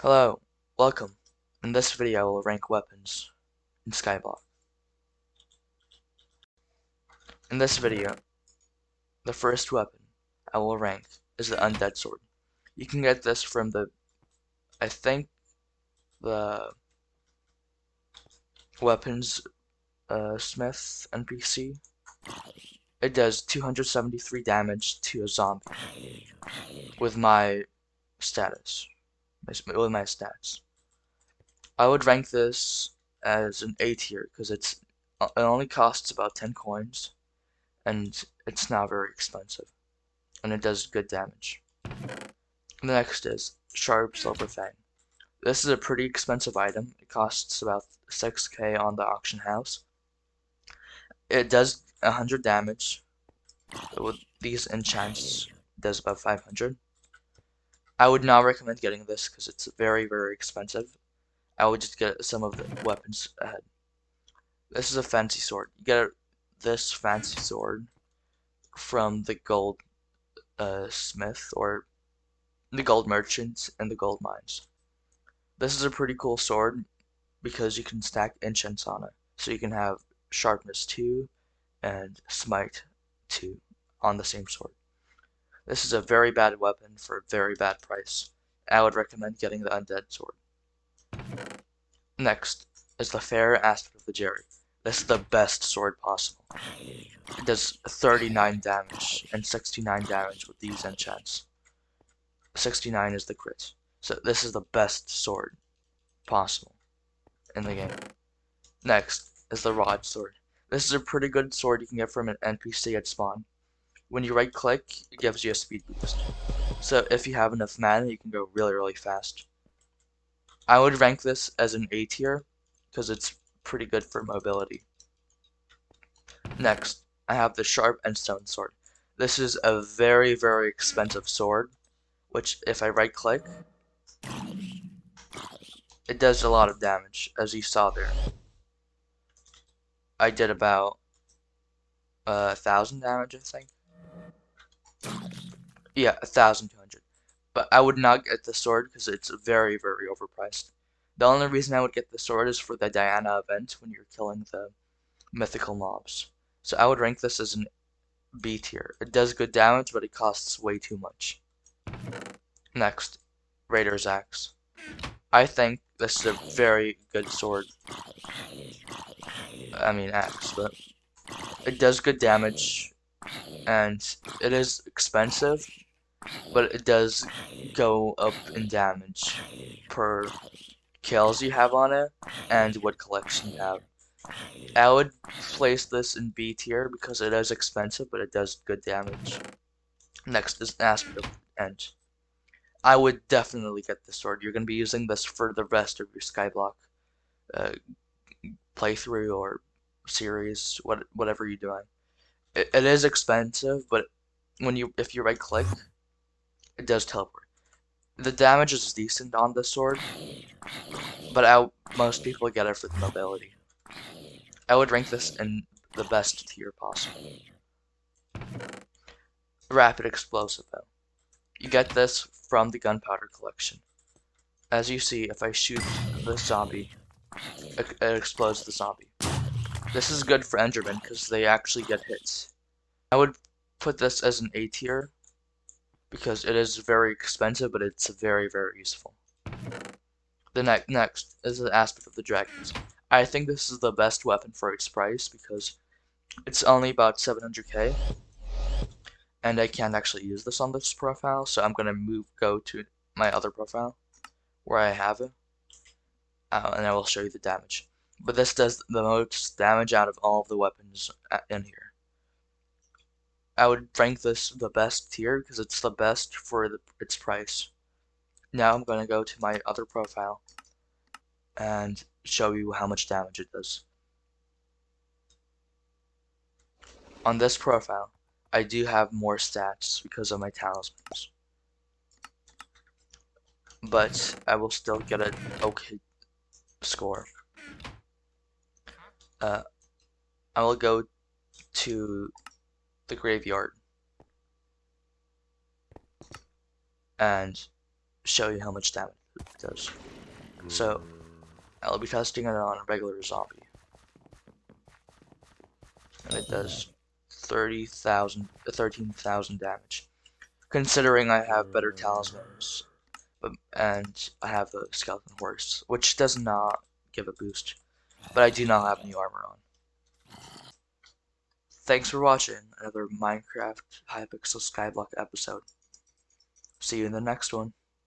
Hello, welcome. In this video I will rank weapons in SkyBlock. In this video, the first weapon I will rank is the Undead Sword. You can get this from I think, the Weapons Smith NPC. It does 273 damage to a zombie with my status, with my stats. I would rank this as an A tier because it only costs about 10 coins and it's not very expensive and it does good damage. The next is Sharp Silver Fang. This is a pretty expensive item. It costs about 6k on the auction house. It does 100 damage. With these enchants, it does about 500. I would not recommend getting this because it's very, very expensive. I would just get some of the weapons ahead. This is a fancy sword. You get this fancy sword from the gold smith or the gold merchants and the gold mines. This is a pretty cool sword because you can stack enchants on it. So you can have sharpness 2 and smite 2 on the same sword. This is a very bad weapon for a very bad price. I would recommend getting the undead sword. Next is the fair aspect of the Jerry. This is the best sword possible. It does 39 damage and 69 damage with these enchants. 69 is the crit. So this is the best sword possible in the game. Next is the rod sword. This is a pretty good sword you can get from an NPC at spawn. When you right click, it gives you a speed boost. So if you have enough mana, you can go really, really fast. I would rank this as an A tier because it's pretty good for mobility. Next, I have the Sharp and Stone Sword. This is a very, very expensive sword, which if I right click, it does a lot of damage, as you saw there. I did about 1,000 damage, I think. Yeah, 1,200. But I would not get the sword because it's very, very overpriced. The only reason I would get the sword is for the Diana event when you're killing the mythical mobs. So I would rank this as an B tier. It does good damage, but it costs way too much. Next, Raider's Axe. I think this is a very good sword. I mean axe, but it does good damage, and it is expensive, but it does go up in damage per kills you have on it and what collection you have. I would place this in B tier because it is expensive, but it does good damage. Next is Aspect of End. I would definitely get this sword. You're going to be using this for the rest of your SkyBlock playthrough or series, whatever you're doing. It is expensive, but if you right click, it does teleport. The damage is decent on this sword, but most people get it for the mobility. I would rank this in the best tier possible. Rapid Explosive though. You get this from the Gunpowder collection. As you see, if I shoot the zombie, it explodes the zombie. This is good for Endermen because they actually get hits. I would put this as an A tier because it is very expensive, but it's very, very useful. The next is the Aspect of the Dragons. I think this is the best weapon for its price because it's only about 700k, and I can't actually use this on this profile, so I'm gonna go to my other profile where I have it, and I will show you the damage. But this does the most damage out of all of the weapons in here. I would rank this the best tier because it's the best for its price. Now I'm gonna go to my other profile and show you how much damage it does. On this profile, I do have more stats because of my talismans, but I will still get an okay score. I will go to the graveyard and show you how much damage it It does. So I'll be testing it on a regular zombie, and it does 13,000 damage. Considering I have better talismans, and I have the skeleton horse, which does not give a boost, but I do not have any armor on. Thanks for watching another Minecraft Hypixel SkyBlock episode. See you in the next one.